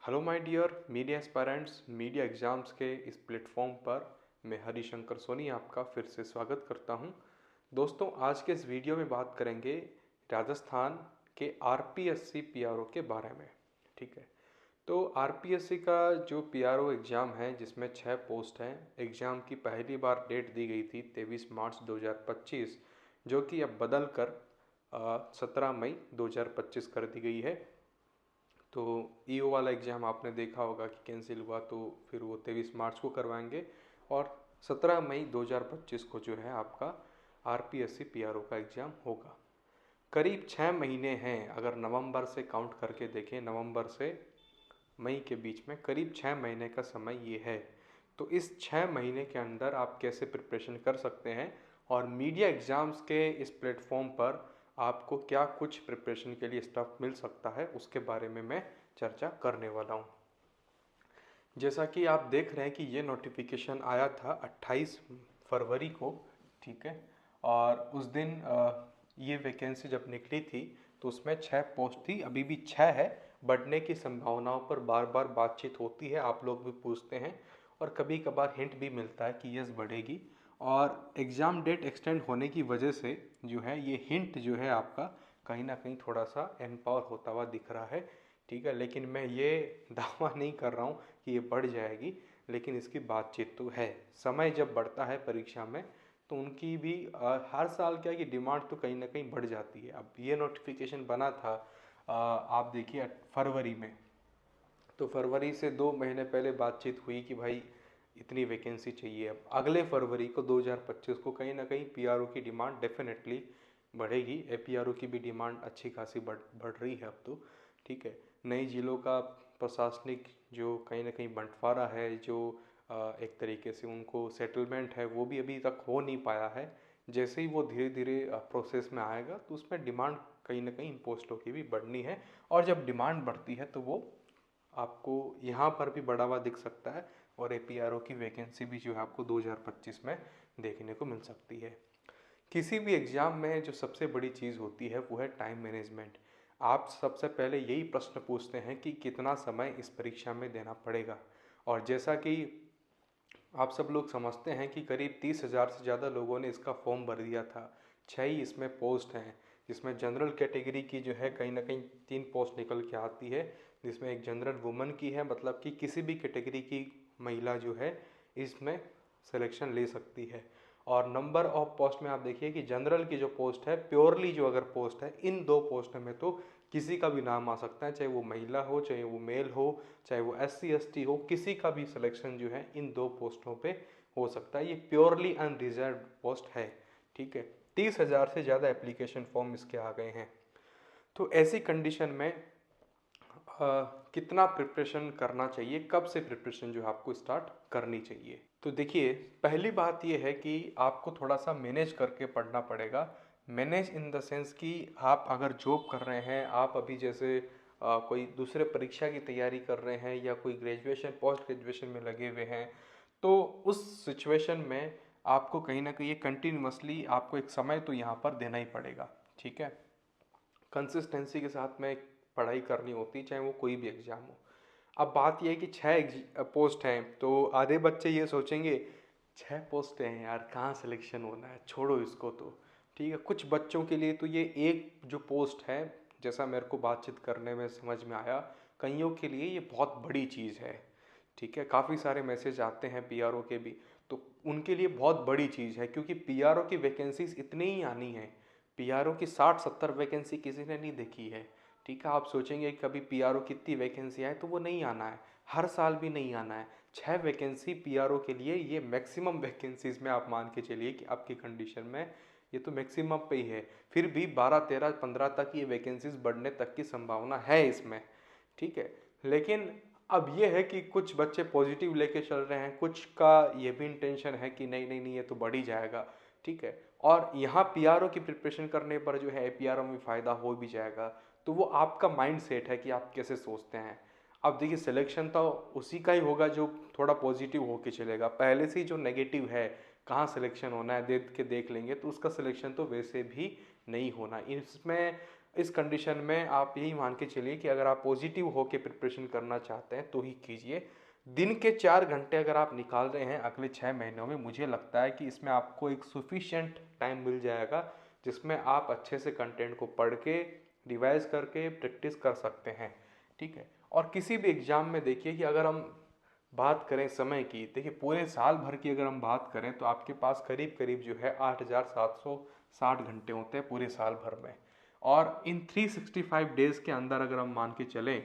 Hello my dear media aspirants, media exams के इस platform पर मैं हरिशंकर सोनी आपका फिर से स्वागत करता हूं। दोस्तों, आज के इस वीडियो में बात करेंगे राजस्थान के आरपीएससी पीआरओ के बारे में। ठीक है, तो आरपीएससी का जो पीआरओ एग्ज़ाम है जिसमें 6 पोस्ट हैं। एग्ज़ाम की पहली बार डेट दी गई थी 23 मार्च 2025, जो कि अब बदल कर 17 मई 2025 कर दी गई है। तो ईओ वाला एग्ज़ाम आपने देखा होगा कि कैंसिल हुआ, तो फिर वो 23 मार्च को करवाएंगे और 17 मई 2025 को जो है आपका आरपीएससी पीआरओ का एग्ज़ाम होगा। करीब 6 महीने हैं, अगर नवंबर से काउंट करके देखें, नवंबर से मई के बीच में करीब 6 महीने का समय ये है। तो इस 6 महीने के अंदर आप कैसे प्रिपरेशन कर सकते हैं और मीडिया एग्ज़ाम्स के इस प्लेटफॉर्म पर आपको क्या कुछ प्रिपरेशन के लिए स्टफ मिल सकता है, उसके बारे में मैं चर्चा करने वाला हूँ। जैसा कि आप देख रहे हैं कि ये नोटिफिकेशन आया था 28 फरवरी को। ठीक है, और उस दिन ये वैकेंसी जब निकली थी तो उसमें 6 पोस्ट थी, अभी भी 6 है। बढ़ने की संभावनाओं पर बार बार बातचीत होती है, आप लोग भी पूछते हैं और कभी कभार हिंट भी मिलता है कि यस बढ़ेगी। और एग्ज़ाम डेट एक्सटेंड होने की वजह से जो है ये हिंट जो है आपका कहीं ना कहीं थोड़ा सा एम्पावर होता हुआ दिख रहा है। ठीक है, लेकिन मैं ये दावा नहीं कर रहा हूँ कि ये बढ़ जाएगी, लेकिन इसकी बातचीत तो है। समय जब बढ़ता है परीक्षा में तो उनकी भी हर साल क्या है कि डिमांड तो कहीं ना कहीं बढ़ जाती है। अब ये नोटिफिकेशन बना था आप देखिए फरवरी में, तो फरवरी से 2 महीने पहले बातचीत हुई कि भाई इतनी वैकेंसी चाहिए। अब अगले फरवरी को 2025 को कहीं ना कहीं पीआरओ की डिमांड डेफिनेटली बढ़ेगी। एपीआरओ की भी डिमांड अच्छी खासी बढ़ रही है अब तो। ठीक है, नई जिलों का प्रशासनिक जो कहीं ना कहीं बंटवारा है, जो एक तरीके से उनको सेटलमेंट है, वो भी अभी तक हो नहीं पाया है। जैसे ही वो धीरे धीरे प्रोसेस में आएगा तो उसमें डिमांड कहीं ना कहीं इन पोस्टों की भी बढ़नी है। और जब डिमांड बढ़ती है तो वो आपको यहाँ पर भी बढ़ा हुआ दिख सकता है और एपीआरओ की वैकेंसी भी जो है आपको 2025 में देखने को मिल सकती है। किसी भी एग्ज़ाम में जो सबसे बड़ी चीज़ होती है वो है टाइम मैनेजमेंट। आप सबसे पहले यही प्रश्न पूछते हैं कि कितना समय इस परीक्षा में देना पड़ेगा। और जैसा कि आप सब लोग समझते हैं कि करीब 30,000 से ज़्यादा लोगों ने इसका फॉर्म भर दिया था। 6 ही इसमें पोस्ट हैं, जिसमें जनरल कैटेगरी की जो है कहीं ना कहीं 3 पोस्ट निकल के आती है, जिसमें एक जनरल वुमन की है, मतलब कि किसी भी कैटेगरी की महिला जो है इसमें सिलेक्शन ले सकती है। और नंबर ऑफ पोस्ट में आप देखिए कि जनरल की जो पोस्ट है, प्योरली जो अगर पोस्ट है, इन 2 पोस्ट में तो किसी का भी नाम आ सकता है, चाहे वो महिला हो, चाहे वो मेल हो, चाहे वो SC ST हो, किसी का भी सिलेक्शन जो है इन 2 पोस्टों पे हो सकता है। ये प्योरली अनरिजर्व पोस्ट है। ठीक है, 30,000 से ज़्यादा एप्लीकेशन फॉर्म इसके आ गए हैं। तो ऐसी कंडीशन में कितना प्रिपरेशन करना चाहिए, कब से प्रिपरेशन जो है आपको स्टार्ट करनी चाहिए? तो देखिए, पहली बात ये है कि आपको थोड़ा सा मैनेज करके पढ़ना पड़ेगा। मैनेज इन द सेंस कि आप अगर जॉब कर रहे हैं, आप अभी जैसे कोई दूसरे परीक्षा की तैयारी कर रहे हैं या कोई ग्रेजुएशन पोस्ट ग्रेजुएशन में लगे हुए हैं, तो उस सिचुएशन में आपको कहीं ना कहीं कंटिन्यूसली आपको एक समय तो यहाँ पर देना ही पड़ेगा। ठीक है, कंसिस्टेंसी के साथ में पढ़ाई करनी होती है, चाहे वो कोई भी एग्ज़ाम हो। अब बात यह है कि 6 पोस्ट हैं, तो आधे बच्चे ये सोचेंगे 6 पोस्ट हैं यार, कहाँ सिलेक्शन होना है, छोड़ो इसको। तो ठीक है, कुछ बच्चों के लिए तो ये एक जो पोस्ट है, जैसा मेरे को बातचीत करने में समझ में आया, कईयों के लिए ये बहुत बड़ी चीज़ है। ठीक है, काफ़ी सारे मैसेज आते हैं पीआरओ के भी, तो उनके लिए बहुत बड़ी चीज़ है, क्योंकि पीआरओ की वैकेंसीज इतनी ही आनी है। पीआरओ की 60-70 वैकेंसी किसी ने नहीं देखी है। ठीक है, आप सोचेंगे कि कभी पीआरओ कितनी वैकेंसी आए, तो वो नहीं आना है, हर साल भी नहीं आना है। 6 वैकेंसी पीआरओ के लिए ये मैक्सिमम वैकेंसीज में आप मान के चलिए कि आपकी कंडीशन में ये तो मैक्सिमम पे ही है। फिर भी 12, 13, 15 तक ये वैकेंसीज बढ़ने तक की संभावना है इसमें। ठीक है, लेकिन अब ये है कि कुछ बच्चे पॉजिटिव लेके चल रहे हैं, कुछ का ये भी इंटेंशन है कि नहीं नहीं नहीं ये तो बढ़ ही जाएगा। ठीक है, और यहाँ पीआरओ की प्रिपरेशन करने पर जो है पीआरओ में फ़ायदा हो भी जाएगा। तो वो आपका माइंड सेट है कि आप कैसे सोचते हैं। अब देखिए, सिलेक्शन तो उसी का ही होगा जो थोड़ा पॉजिटिव होके चलेगा। पहले से ही जो नेगेटिव है, कहाँ सिलेक्शन होना है देख के देख लेंगे, तो उसका सिलेक्शन तो वैसे भी नहीं होना। इसमें इस कंडीशन में आप यही मान के चलिए कि अगर आप पॉजिटिव होकर प्रिपरेशन करना चाहते हैं तो ही कीजिए। दिन के 4 घंटे अगर आप निकाल रहे हैं अगले 6 महीनों में, मुझे लगता है कि इसमें आपको एक सफिशिएंट टाइम मिल जाएगा जिसमें आप अच्छे से कंटेंट को पढ़ के रिवाइज करके प्रैक्टिस कर सकते हैं। ठीक है। और किसी भी एग्ज़ाम में देखिए कि अगर हम बात करें समय की, देखिए पूरे साल भर की अगर हम बात करें तो आपके पास करीब करीब जो है 8,760 घंटे होते हैं पूरे साल भर में। और इन 365 डेज़ के अंदर अगर हम मान के चलें,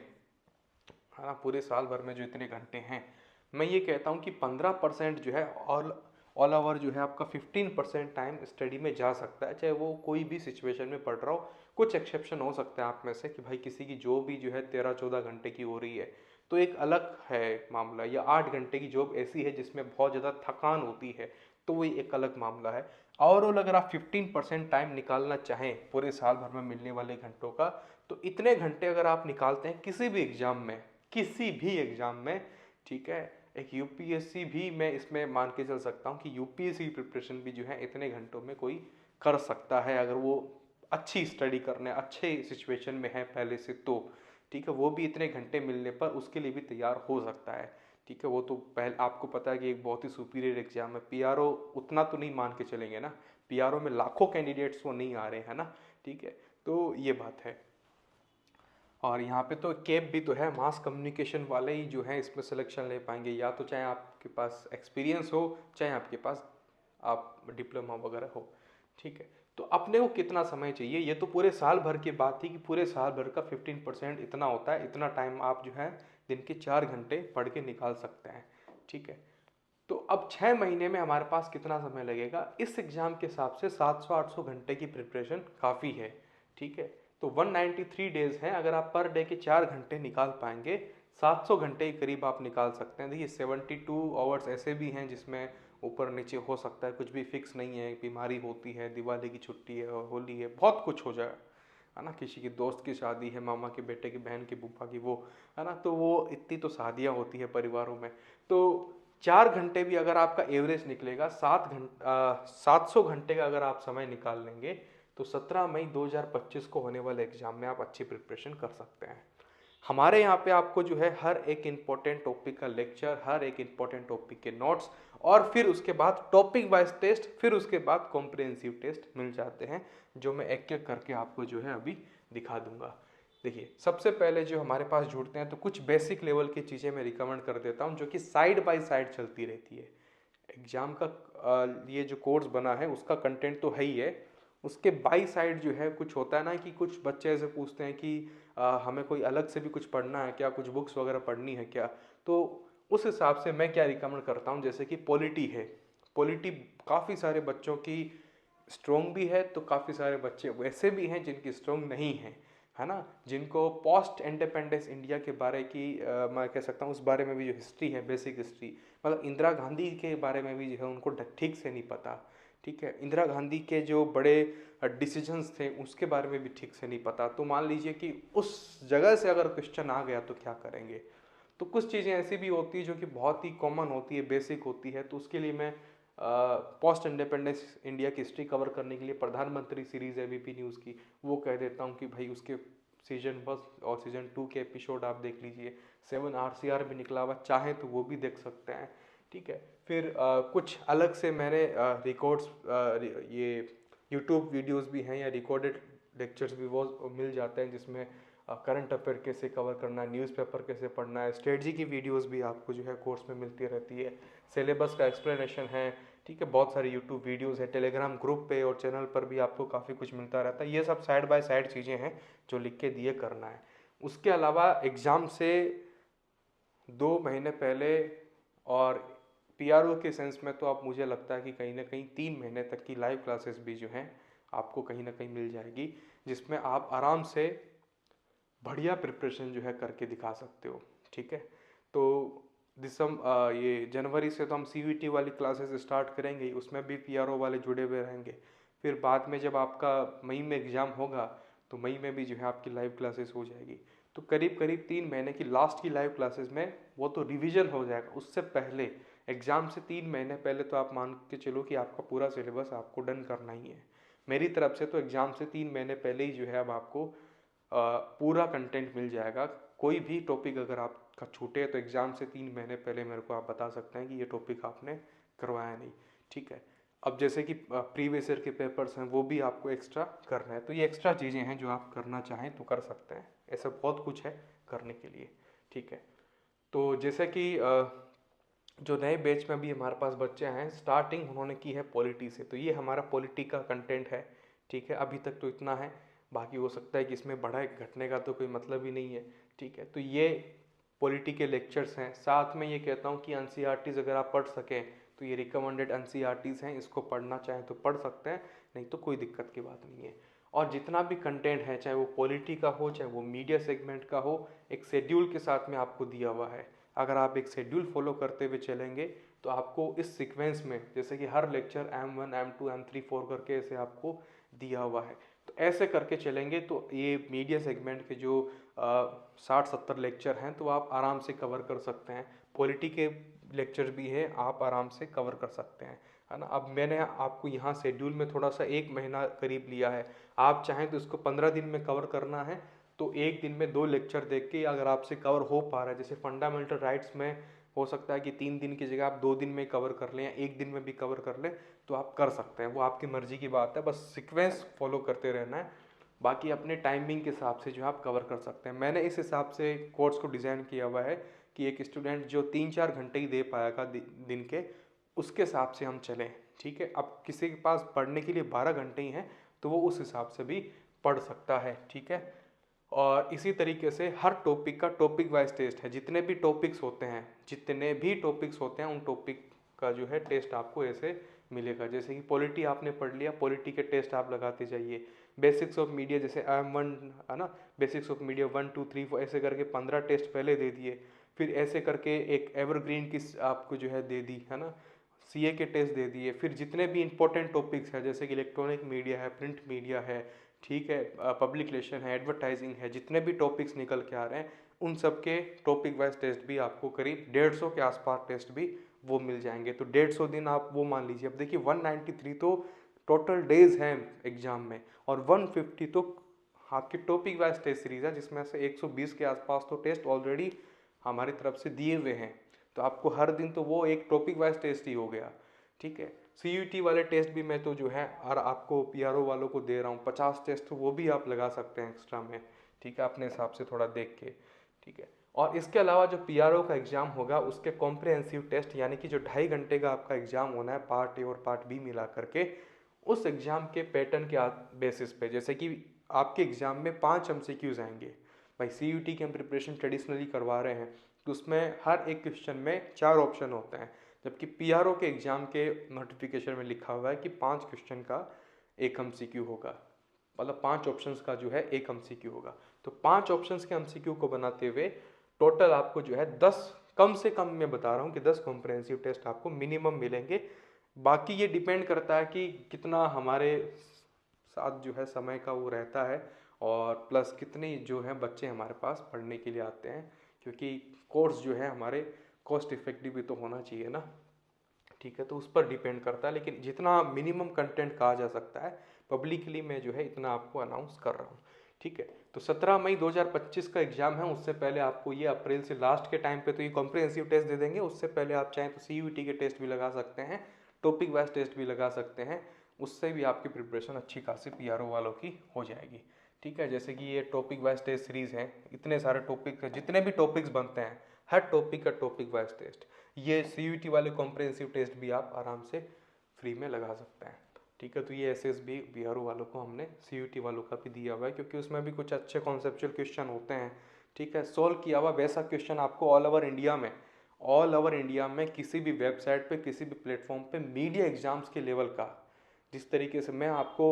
हाँ, पूरे साल भर में जो इतने घंटे हैं, मैं ये कहता हूँ कि 15% जो है ऑल ओवर जो है आपका 15% टाइम स्टडी में जा सकता है, चाहे वो कोई भी सिचुएशन में पढ़ रहा हो। कुछ एक्सेप्शन हो सकते हैं आप में से कि भाई किसी की जॉब भी जो है 13-14 घंटे की हो रही है तो एक अलग है मामला, या 8 घंटे की जॉब ऐसी है जिसमें बहुत ज़्यादा थकान होती है तो वो एक अलग मामला है। ओवरऑल अगर आप 15% टाइम निकालना चाहें पूरे साल भर में मिलने वाले घंटों का, तो इतने घंटे अगर आप निकालते हैं किसी भी एग्ज़ाम में, किसी भी एग्ज़ाम में, ठीक है, एक यूपीएससी भी मैं इसमें मान के चल सकता हूँ कि यूपीएससी प्रिपरेशन भी जो है इतने घंटों में कोई कर सकता है अगर वो अच्छी स्टडी करने, अच्छे सिचुएशन में है पहले से तो। ठीक है, वो भी इतने घंटे मिलने पर उसके लिए भी तैयार हो सकता है। ठीक है, वो तो पहले आपको पता है कि एक बहुत ही सुपीरियर एग्जाम है। पीआरओ उतना तो नहीं मान के चलेंगे ना, पीआरओ में लाखों कैंडिडेट्स वो नहीं आ रहे हैं ना। ठीक है, तो ये बात है। और यहाँ पे तो कैप भी तो है, मास कम्युनिकेशन वाले ही जो है इसमें सिलेक्शन ले पाएंगे, या तो चाहे आपके पास एक्सपीरियंस हो चाहे आपके पास आप डिप्लोमा वगैरह हो। ठीक है, तो अपने को कितना समय चाहिए, ये तो पूरे साल भर की बात थी कि पूरे साल भर का 15% इतना होता है, इतना टाइम आप जो है दिन के 4 घंटे पढ़ के निकाल सकते हैं। ठीक है, तो अब 6 महीने में हमारे पास कितना समय लगेगा, इस एग्जाम के हिसाब से 700-800 घंटे की प्रिपरेशन काफ़ी है। ठीक है, तो 193 डेज हैं, अगर आप पर डे के 4 घंटे निकाल पाएंगे 700 घंटे के करीब आप निकाल सकते हैं। देखिए 72 आवर्स ऐसे भी हैं जिसमें ऊपर नीचे हो सकता है, कुछ भी फिक्स नहीं है, बीमारी होती है, दिवाली की छुट्टी है, होली है, बहुत कुछ हो जाए, है ना, किसी की दोस्त की शादी है, मामा के बेटे की, बहन की, बुआ की, वो है ना, तो वो इतनी तो शादियाँ होती है परिवारों में। तो 4 घंटे भी अगर आपका एवरेज निकलेगा, 700 घंटे का अगर आप समय निकाल लेंगे तो 17 मई 2025 को होने वाले एग्जाम में आप अच्छी प्रिपरेशन कर सकते हैं। हमारे यहाँ पे आपको जो है हर एक इम्पोर्टेंट टॉपिक का लेक्चर, हर एक इम्पोर्टेंट टॉपिक के नोट्स, और फिर उसके बाद टॉपिक वाइज टेस्ट, फिर उसके बाद कॉम्प्रिहेंसिव टेस्ट मिल जाते हैं, जो मैं एक एक करके आपको जो है अभी दिखा दूंगा। देखिए सबसे पहले जो हमारे पास जुड़ते हैं तो कुछ बेसिक लेवल की चीज़ें मैं रिकमेंड कर देता हूँ जो कि साइड बाय साइड चलती रहती है। एग्जाम का ये जो कोर्स बना है उसका कंटेंट तो है ही है, उसके बाई साइड जो है कुछ होता है ना कि कुछ बच्चे ऐसे पूछते हैं कि हमें कोई अलग से भी कुछ पढ़ना है क्या, कुछ बुक्स वगैरह पढ़नी है क्या, तो उस हिसाब से मैं क्या रिकमेंड करता हूँ, जैसे कि पॉलिटी है, पॉलिटी काफ़ी सारे बच्चों की स्ट्रॉन्ग भी है, तो काफ़ी सारे बच्चे वैसे भी हैं जिनकी स्ट्रॉन्ग नहीं है ना, जिनको पोस्ट इंडिपेंडेंस इंडिया के बारे की मैं कह सकता हूँ उस बारे में भी जो हिस्ट्री है, बेसिक हिस्ट्री, मतलब इंदिरा गांधी के बारे में भी जो है उनको ठीक से नहीं पता। ठीक है, इंदिरा गांधी के जो बड़े डिसीजंस थे उसके बारे में भी ठीक से नहीं पता, तो मान लीजिए कि उस जगह से अगर क्वेश्चन आ गया तो क्या करेंगे। तो कुछ चीज़ें ऐसी भी होती है जो कि बहुत ही कॉमन होती है, बेसिक होती है, तो उसके लिए मैं पोस्ट इंडिपेंडेंस इंडिया की हिस्ट्री कवर करने के लिए प्रधानमंत्री सीरीज एबीपी न्यूज़ की वो कह देता हूँ कि भाई उसके सीजन 1 और सीजन 2 के एपिसोड आप देख लीजिए, 7 आरसीआर भी निकला हुआ, चाहें तो वो भी देख सकते हैं। ठीक है, फिर कुछ अलग से मैंने रिकॉर्ड्स ये यूट्यूब वीडियोस भी हैं या रिकॉर्डेड लेक्चर्स भी वो मिल जाते हैं जिसमें करंट अफेयर कैसे कवर करना है, न्यूज़पेपर कैसे पढ़ना है, स्ट्रेटजी की वीडियोस भी आपको जो है कोर्स में मिलती रहती है, सिलेबस का एक्सप्लेनेशन है। ठीक है, बहुत सारी यूट्यूब वीडियोस है, टेलीग्राम ग्रुप पे और चैनल पर भी आपको काफ़ी कुछ मिलता रहता है। ये सब साइड बाय साइड चीज़ें हैं जो लिख के दिए करना है। उसके अलावा एग्ज़ाम से 2 महीने पहले और पीआरओ के सेंस में तो आप, मुझे लगता है कि कहीं ना कहीं 3 महीने तक की लाइव क्लासेस भी जो हैं आपको कहीं ना कहीं मिल जाएगी, जिसमें आप आराम से बढ़िया प्रिपरेशन जो है करके दिखा सकते हो। ठीक है, तो ये जनवरी से तो हम सीयूईटी वाली क्लासेस स्टार्ट करेंगे, उसमें भी पीआरओ वाले जुड़े हुए रहेंगे। फिर बाद में जब आपका मई में एग्ज़ाम होगा तो मई में भी जो है आपकी लाइव क्लासेस हो जाएगी। तो करीब करीब 3 महीने की लास्ट की लाइव क्लासेस में वो तो रिवीजन हो जाएगा, उससे पहले एग्ज़ाम से 3 महीने पहले तो आप मान के चलो कि आपका पूरा सिलेबस आपको डन करना ही है। मेरी तरफ से तो एग्ज़ाम से 3 महीने पहले ही जो है अब आपको पूरा कंटेंट मिल जाएगा। कोई भी टॉपिक अगर आपका छूटे तो एग्ज़ाम से 3 महीने पहले मेरे को आप बता सकते हैं कि ये टॉपिक आपने करवाया नहीं, ठीक है। अब जैसे कि प्रीवियस ईयर के पेपर्स हैं वो भी आपको एक्स्ट्रा करना है, तो ये एक्स्ट्रा चीज़ें हैं जो आप करना चाहें तो कर सकते हैं। ऐसा बहुत कुछ है करने के लिए, ठीक है। तो जैसे कि जो नए बैच में भी हमारे पास बच्चे हैं, स्टार्टिंग उन्होंने की है पॉलिटी से, तो ये हमारा पॉलिटी का कंटेंट है, ठीक है। अभी तक तो इतना है, बाकी हो सकता है कि इसमें बढ़ा घटने का तो कोई मतलब ही नहीं है, ठीक है। तो ये पॉलिटी के लेक्चर्स हैं। साथ में ये कहता हूँ कि एनसीईआरटीज़ अगर आप पढ़ सकें तो ये रिकमेंडेड एनसीईआरटीज़ हैं, इसको पढ़ना चाहें तो पढ़ सकते हैं, नहीं तो कोई दिक्कत की बात नहीं है। और जितना भी कंटेंट है, चाहे वो पॉलिटी का हो चाहे वो मीडिया सेगमेंट का हो, एक शेड्यूल के साथ में आपको दिया हुआ है। अगर आप एक शेड्यूल फॉलो करते हुए चलेंगे तो आपको इस सीक्वेंस में, जैसे कि हर लेक्चर M1 M2 M3 4 करके ऐसे आपको दिया हुआ है, तो ऐसे करके चलेंगे तो ये मीडिया सेगमेंट के जो 60-70 लेक्चर हैं तो आप आराम से कवर कर सकते हैं। पॉलिटी के लेक्चर भी है, आप आराम से कवर कर सकते हैं, है ना। अब मैंने आपको यहाँ शेड्यूल में थोड़ा सा 1 महीना करीब लिया है, आप चाहें तो इसको 15 दिन में कवर करना है तो एक दिन में 2 लेक्चर देख के अगर आपसे कवर हो पा रहा है, जैसे फंडामेंटल राइट्स में हो सकता है कि 3 दिन की जगह आप 2 दिन में कवर कर लें या 1 दिन में भी कवर कर लें, तो आप कर सकते हैं, वो आपकी मर्जी की बात है, बस सीक्वेंस फॉलो करते रहना है। बाकी अपने टाइमिंग के हिसाब से जो आप कवर कर सकते हैं। मैंने इस हिसाब से कोर्स को डिज़ाइन किया हुआ है कि एक स्टूडेंट जो 3-4 घंटे ही दे पाएगा दिन के, उसके हिसाब से हम चलें, ठीक है। अब किसी के पास पढ़ने के लिए 12 घंटे ही हैं तो वो उस हिसाब से भी पढ़ सकता है, ठीक है। और इसी तरीके से हर टॉपिक का टॉपिक वाइज टेस्ट है, जितने भी टॉपिक्स होते हैं उन टॉपिक का जो है टेस्ट आपको ऐसे मिलेगा। जैसे कि पॉलिटी आपने पढ़ लिया, पॉलिटी के टेस्ट आप लगाते जाइए। बेसिक्स ऑफ मीडिया जैसे M1 है ना, बेसिक्स ऑफ मीडिया 1 2 3 4 ऐसे करके 15 टेस्ट पहले दे दिए, फिर ऐसे करके एक एवरग्रीन की आपको जो है दे दी, है ना, CA के टेस्ट दे दिए। फिर जितने भी इंपॉर्टेंट टॉपिक्स हैं जैसे कि इलेक्ट्रॉनिक मीडिया है, प्रिंट मीडिया है, ठीक है, पब्लिक रिलेशन है, एडवर्टाइजिंग है, जितने भी टॉपिक्स निकल के आ रहे हैं उन सब के टॉपिक वाइज टेस्ट भी आपको करीब 150 के आसपास टेस्ट भी वो मिल जाएंगे। तो 150 दिन आप वो मान लीजिए। अब देखिए 193 तो टोटल डेज हैं एग्जाम में और 150 तो आपकी टॉपिक वाइज टेस्ट सीरीज है, जिसमें से 120 के आसपास तो टेस्ट ऑलरेडी हमारी तरफ से दिए हुए हैं। तो आपको हर दिन तो वो एक टॉपिक वाइज टेस्ट ही हो गया, ठीक है। CUT वाले टेस्ट भी मैं तो जो है और आपको PRO वालों को दे रहा हूँ 50 टेस्ट, तो वो भी आप लगा सकते हैं एक्स्ट्रा में, ठीक है, अपने हिसाब से थोड़ा देख के, ठीक है। और इसके अलावा जो PRO का एग्ज़ाम होगा उसके कॉम्प्रिहेंसिव टेस्ट, यानी कि जो 2.5 घंटे का आपका एग्ज़ाम होना है पार्ट ए और पार्ट बी मिला करके, उस एग्ज़ाम के पैटर्न के बेसिस पे, जैसे कि आपके एग्ज़ाम में 5 MCQs आएंगे। भाई CUT की हम प्रिपरेशन ट्रेडिशनली करवा रहे हैं तो उसमें हर एक क्वेश्चन में 4 ऑप्शन होते हैं, जबकि PRO के एग्ज़ाम के नोटिफिकेशन में लिखा हुआ है कि 5 क्वेश्चन का 1 MCQ होगा, मतलब 5 ऑप्शंस का जो है 1 MCQ होगा। तो 5 ऑप्शंस के MCQ को बनाते हुए टोटल आपको जो है 10, कम से कम मैं बता रहा हूँ कि 10 कॉम्प्रिहेंसिव टेस्ट आपको मिनिमम मिलेंगे। बाकी ये डिपेंड करता है कि कितना हमारे साथ जो है समय का वो रहता है और प्लस कितने जो है बच्चे हमारे पास पढ़ने के लिए आते हैं, क्योंकि कोर्स जो है हमारे कॉस्ट इफेक्टिव भी तो होना चाहिए ना, ठीक है। तो उस पर डिपेंड करता है, लेकिन जितना मिनिमम कंटेंट कहा जा सकता है पब्लिकली मैं जो है इतना आपको अनाउंस कर रहा हूँ, ठीक है। तो 17 मई 2025 का एग्जाम है, उससे पहले आपको ये अप्रैल से लास्ट के टाइम पे तो ये कॉम्प्रिहेंसिव टेस्ट दे देंगे। उससे पहले आप चाहें तो CUT के टेस्ट भी लगा सकते हैं, टॉपिक वाइज टेस्ट भी लगा सकते हैं, उससे भी आपकी प्रिपरेशन अच्छी खासी PRO वालों की हो जाएगी, ठीक है। जैसे कि ये टॉपिक वाइज टेस्ट सीरीज हैं, इतने सारे टॉपिक, जितने भी टॉपिक्स बनते हैं हर टॉपिक का टॉपिक वाइज टेस्ट, ये CUT वाले कॉम्प्रिहेंसिव टेस्ट भी आप आराम से फ्री में लगा सकते हैं, ठीक है। तो ये SSB BRO वालों को हमने CUT वालों का भी दिया हुआ है, क्योंकि उसमें भी कुछ अच्छे कॉन्सेप्चुअल क्वेश्चन होते हैं, ठीक है। सोल्व किया हुआ वैसा क्वेश्चन आपको ऑल ओवर इंडिया में किसी भी वेबसाइट पे, किसी भी प्लेटफॉर्म पे मीडिया एग्जाम्स के लेवल का, जिस तरीके से मैं आपको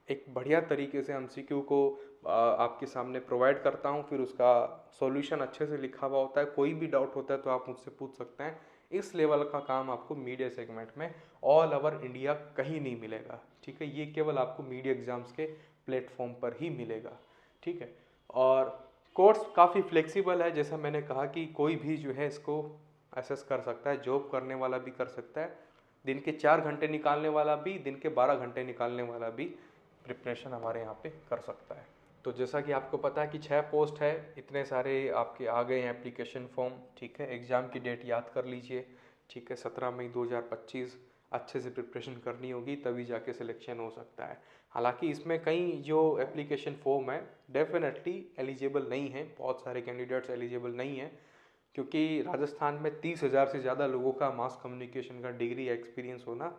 एक बढ़िया तरीके से MCQ को आपके सामने प्रोवाइड करता हूँ, फिर उसका सॉल्यूशन अच्छे से लिखा हुआ होता है, कोई भी डाउट होता है तो आप मुझसे पूछ सकते हैं। इस लेवल का काम आपको मीडिया सेगमेंट में ऑल ओवर इंडिया कहीं नहीं मिलेगा, ठीक है। ये केवल आपको मीडिया एग्जाम्स के प्लेटफॉर्म पर ही मिलेगा, ठीक है। और कोर्स काफ़ी फ्लेक्सिबल है, जैसा मैंने कहा कि कोई भी जो है इसको एसेस कर सकता है, जॉब करने वाला भी कर सकता है, दिन के 4 घंटे निकालने वाला भी, दिन के 12 घंटे निकालने वाला भी प्रिपरेशन हमारे यहाँ पे कर सकता है। तो जैसा कि आपको पता है कि 6 पोस्ट है, इतने सारे आपके आ गए हैं एप्लीकेशन फॉर्म, ठीक है। एग्ज़ाम की डेट याद कर लीजिए, ठीक है, 17 मई 2025। अच्छे से प्रिपरेशन करनी होगी तभी जाके सिलेक्शन हो सकता है। हालांकि इसमें कई जो एप्लीकेशन फॉर्म है डेफिनेटली एलिजिबल नहीं है, बहुत सारे कैंडिडेट्स एलिजिबल नहीं हैं, क्योंकि राजस्थान में 30,000 से ज़्यादा लोगों का मास कम्युनिकेशन का डिग्री एक्सपीरियंस होना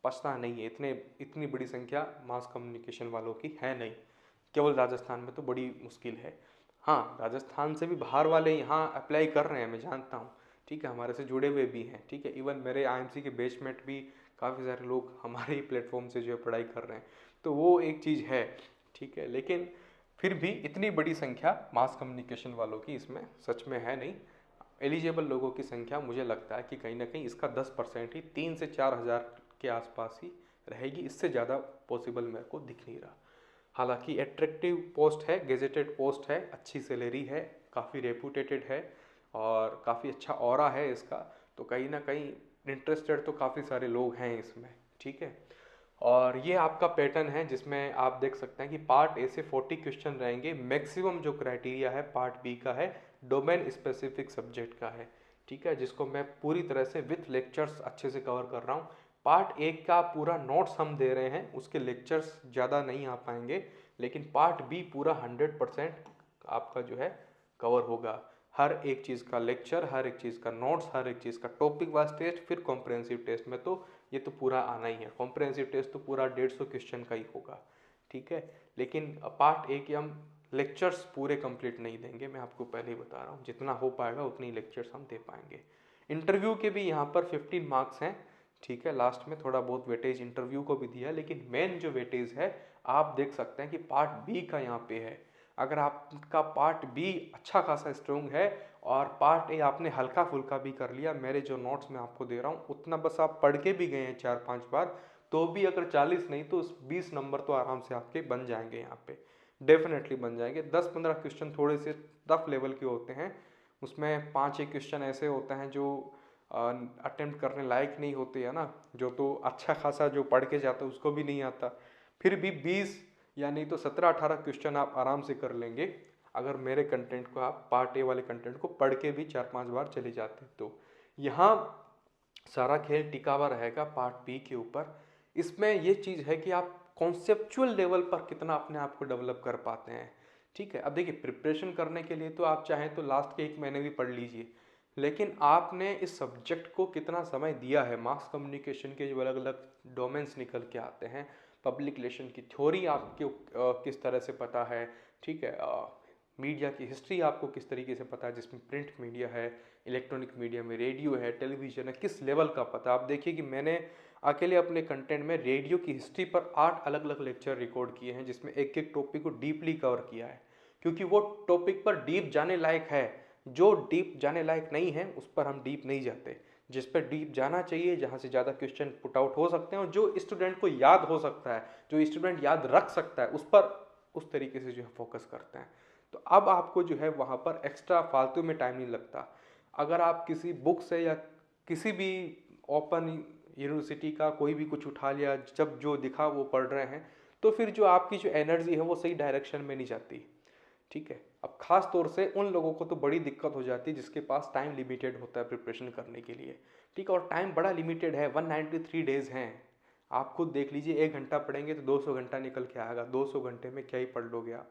पछता नहीं है। इतनी बड़ी संख्या मास कम्युनिकेशन वालों की है नहीं, केवल राजस्थान में तो बड़ी मुश्किल है। हाँ, राजस्थान से भी बाहर वाले यहाँ अप्लाई कर रहे हैं, मैं जानता हूँ, ठीक है, हमारे से जुड़े हुए भी हैं, ठीक है। इवन मेरे आईएमसी के बेचमेंट भी काफ़ी सारे लोग हमारे ही प्लेटफॉर्म से जो है पढ़ाई कर रहे हैं, तो वो एक चीज़ है, ठीक है। लेकिन फिर भी इतनी बड़ी संख्या मास कम्युनिकेशन वालों की इसमें सच में है नहीं। एलिजिबल लोगों की संख्या मुझे लगता है कि कहीं ना कहीं इसका 10% ही 3 से 4 हज़ार के आसपास ही रहेगी, इससे ज़्यादा पॉसिबल मेरे को दिख नहीं रहा। हालांकि एट्रैक्टिव पोस्ट है, गेजेटेड पोस्ट है, अच्छी सैलरी है, काफ़ी रेपुटेटेड है और काफ़ी अच्छा ऑरा है इसका, तो कहीं ना कहीं इंटरेस्टेड तो काफ़ी सारे लोग हैं इसमें, ठीक है। और ये आपका पैटर्न है जिसमें आप देख सकते हैं कि पार्ट ए से 40 क्वेश्चन रहेंगे। मैक्सिमम जो क्राइटेरिया है पार्ट बी का है, डोमेन स्पेसिफिक सब्जेक्ट का है, ठीक है, जिसको मैं पूरी तरह से विथ लेक्चर्स अच्छे से कवर कर रहा हूँ। पार्ट ए का पूरा नोट्स हम दे रहे हैं, उसके लेक्चर्स ज़्यादा नहीं आ पाएंगे, लेकिन पार्ट बी पूरा 100% आपका जो है कवर होगा। हर एक चीज़ का लेक्चर, हर एक चीज़ का नोट्स, हर एक चीज़ का टॉपिक वाइज टेस्ट, फिर कॉम्प्रहेंसिव टेस्ट में तो ये तो पूरा आना ही है। कॉम्प्रहेंसिव टेस्ट तो पूरा 150 क्वेश्चन का ही होगा, ठीक है। लेकिन पार्ट ए के हम लेक्चर्स पूरे कंप्लीट नहीं देंगे, मैं आपको पहले ही बता रहा हूँ, जितना हो पाएगा उतनी लेक्चर्स हम दे पाएंगे। इंटरव्यू के भी यहाँ पर 15 मार्क्स हैं, ठीक है। लास्ट में थोड़ा बहुत वेटेज इंटरव्यू को भी दिया है, लेकिन मेन जो वेटेज है आप देख सकते हैं कि पार्ट बी का यहाँ पे है। अगर आपका पार्ट बी अच्छा खासा स्ट्रॉन्ग है और पार्ट ए आपने हल्का फुल्का भी कर लिया, मेरे जो नोट्स मैं आपको दे रहा हूँ उतना बस आप पढ़ के भी गए हैं 4-5 बार, तो भी अगर 40 नहीं तो 20 नंबर तो आराम से आपके बन जाएंगे, यहाँ पे डेफिनेटली बन जाएंगे। 10-15 क्वेश्चन थोड़े से टफ लेवल के होते हैं, उसमें 5-6 क्वेश्चन ऐसे होते हैं जो अटेम्प्ट करने लायक नहीं होते, है ना, जो तो अच्छा खासा जो पढ़ के जाता है उसको भी नहीं आता। फिर भी 20 या नहीं तो 17-18 क्वेश्चन आप आराम से कर लेंगे, अगर मेरे कंटेंट को आप पार्ट ए वाले कंटेंट को पढ़ के भी 4-5 बार चले जाते हैं। तो यहाँ सारा खेल टिका हुआ रहेगा पार्ट बी के ऊपर। इसमें ये चीज़ है कि आप कॉन्सेप्चुअल लेवल पर कितना अपने आप को डेवलप कर पाते हैं, ठीक है। अब देखिए, प्रिपरेशन करने के लिए तो आप चाहें तो लास्ट के 1 महीने भी पढ़ लीजिए, लेकिन आपने इस सब्जेक्ट को कितना समय दिया है। मास कम्युनिकेशन के जो अलग अलग डोमेन्स निकल के आते हैं, पब्लिक रिलेशन की थ्योरी आपको किस तरह से पता है, ठीक है, मीडिया की हिस्ट्री आपको किस तरीके से पता है, जिसमें प्रिंट मीडिया है, इलेक्ट्रॉनिक मीडिया में रेडियो है, टेलीविज़न है, किस लेवल का पता है। आप देखिए कि मैंने अकेले अपने कंटेंट में रेडियो की हिस्ट्री पर 8 अलग अलग लेक्चर रिकॉर्ड किए हैं, जिसमें एक एक टॉपिक को डीपली कवर किया है, क्योंकि वो टॉपिक पर डीप जाने लायक है। जो डीप जाने लायक नहीं है उस पर हम डीप नहीं जाते, जिस पर डीप जाना चाहिए, जहाँ से ज़्यादा क्वेश्चन पुट आउट हो सकते हैं और जो स्टूडेंट को याद हो सकता है, जो स्टूडेंट याद रख सकता है, उस पर उस तरीके से जो है फोकस करते हैं। तो अब आपको जो है वहाँ पर एक्स्ट्रा फालतू में टाइम नहीं लगता। अगर आप किसी बुक से या किसी भी ओपन यूनिवर्सिटी का कोई भी कुछ उठा लिया, जब जो दिखा वो पढ़ रहे हैं, तो फिर जो आपकी जो एनर्जी है वो सही डायरेक्शन में नहीं जाती, ठीक है। अब खास तौर से उन लोगों को तो बड़ी दिक्कत हो जाती है जिसके पास टाइम लिमिटेड होता है प्रिपरेशन करने के लिए, ठीक है। और टाइम बड़ा लिमिटेड है, 193 डेज हैं। आप खुद देख लीजिए, 1 घंटा पढ़ेंगे तो 200 घंटा निकल के आएगा, 200 घंटे में क्या ही पढ़ लोगे आप,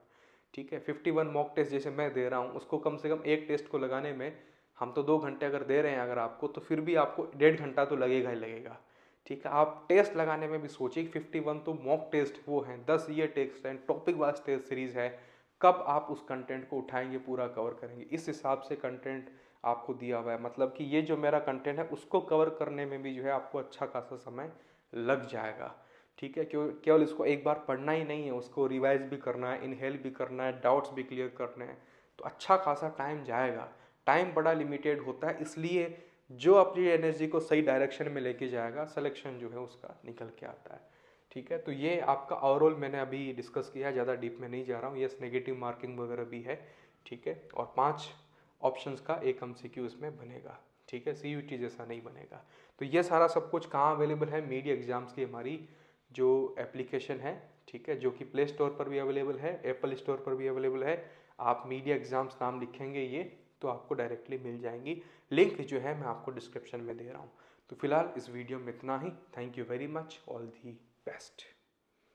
ठीक है। 51 मॉक टेस्ट जैसे मैं दे रहा हूँ, उसको कम से कम एक टेस्ट को लगाने में हम तो 2 घंटे अगर दे रहे हैं अगर आपको, तो फिर भी आपको 1.5 घंटा तो लगेगा ही लगेगा, ठीक है। आप टेस्ट लगाने में भी सोचिए, 51 तो मॉक टेस्ट वो हैं, 10 ये टेस्ट हैं, टॉपिक वाइज टेस्ट सीरीज है। कब आप उस कंटेंट को उठाएंगे, पूरा कवर करेंगे, इस हिसाब से कंटेंट आपको दिया हुआ है। मतलब कि ये जो मेरा कंटेंट है उसको कवर करने में भी जो है आपको अच्छा खासा समय लग जाएगा, ठीक है। केवल इसको एक बार पढ़ना ही नहीं है, उसको रिवाइज भी करना है, इनहेल भी करना है, डाउट्स भी क्लियर करने हैं, तो अच्छा खासा टाइम जाएगा। टाइम बड़ा लिमिटेड होता है, इसलिए जो अपनी एनर्जी को सही डायरेक्शन में लेके जाएगा, सिलेक्शन जो है उसका निकल के आता है, ठीक है। तो ये आपका ओवरऑल मैंने अभी डिस्कस किया है, ज़्यादा डीप में नहीं जा रहा हूँ। यस, नेगेटिव मार्किंग वगैरह भी है, ठीक है, और 5 ऑप्शंस का एक MCQ इसमें बनेगा, ठीक है, CUT जैसा नहीं बनेगा। तो ये सारा सब कुछ कहाँ अवेलेबल है, मीडिया एग्जाम्स की हमारी जो एप्लीकेशन है, ठीक है, जो कि प्ले स्टोर पर भी अवेलेबल है, एप्पल स्टोर पर भी अवेलेबल है। आप मीडिया एग्जाम्स नाम लिखेंगे ये तो आपको डायरेक्टली मिल जाएंगी। लिंक जो है मैं आपको डिस्क्रिप्शन में दे रहा हूँ। तो फिलहाल इस वीडियो में इतना ही। Thank you very much, all the best.